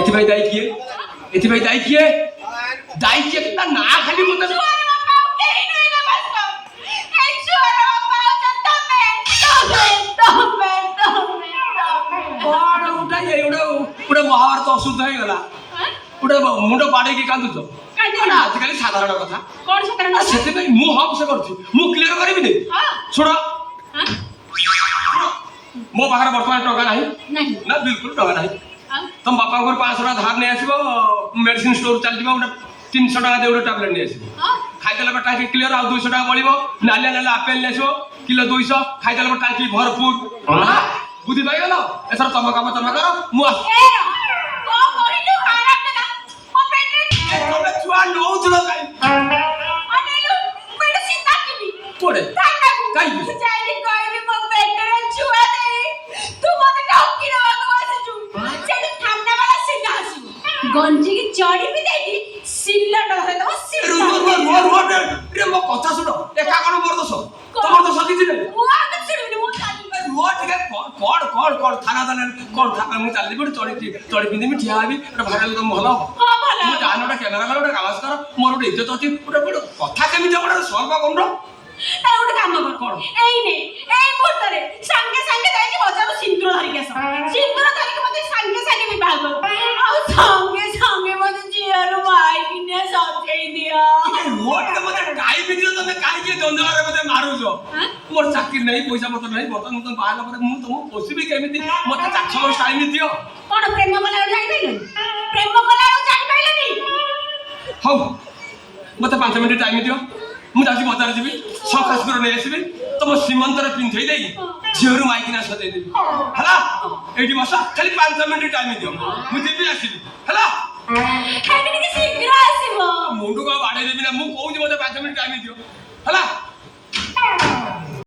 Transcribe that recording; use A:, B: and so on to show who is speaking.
A: एथिबाई दाई किए एथिबाई दाई किए ता ना खाली मत गोटे महाभारत अशुद्ध हो गला गोटे मुंड बाड़े कांदुच आजिकल साधारण कथा से मु हक से मु क्लीयर करी शुण मो पाखे बर्तमान टका ना बिल्कुल टका ना तुम बापा को 500 टका धार नहीं आसो मेडिसिन स्टोर चलती गोटे 300 टका दे गोटे टैबलेट नहीं आस खाईदेला टाँकी क्लीयर आ 200 टका बढ़ो नालिया नालिया आपेल नहीं आसो किलो 200 खाईदेला टाँकी भरपूर बुद्धि पाइगल एथर तुम काम तुम कर छुआ नौ
B: गंजी की चढ़ी भी देगी सिल्ला डरे तो
A: मो कथा सुन एका कोन मोर दोष तमर दोष किछि नै
B: वो आके छुड़बी मो चाली
A: वो ठीक है कोड थाना थाना कोड थाना मु चली बड चढ़ी पिंदी मी ठिया आबी भाइराल तुम भलो
B: हां भलो
A: मु जानोटा कैमरा वाला गोटे आवाज कर मोर गोटे इज्जत अछि गोटे कथा केमि जबडा सॉल्व कोन
B: तार गोटे काम कर एई मुहूर्त रे संगे संगे जाई बजार सिंदूर धरि के सिंदूर धरि के मते संगे संगे विवाह कर आ संगे संगे मते जियारो भाई किने सजेई दिया
A: मोट के मते काई वीडियो तमे काई के जंजाल रे मते मारू जो मोर चाकरी नहीं पैसा मत नहीं बर्तन तुम बाहला पर मु तुम पोसिबी केमिति मते चाक्षम टाइम दियो
B: कोन प्रेम कला जाई पाइलन प्रेम कला जाई पाइलनी
A: हौ मते 5 मिनिट टाइम दियो मु जासी बजार जीबी सकाश कर नै आसीबी तुम सीमंत रे पिंथै देई झियरु माइकिना सदै देबी हला एडी बस खाली 5 मिनिट टाइम दियो मु जीबी आसीबी हला
B: खाली के शीघ्र आसीबो
A: मुंडू को बाडे देबी ना मु कहू जे मते 5 मिनिट टाइम दियो हला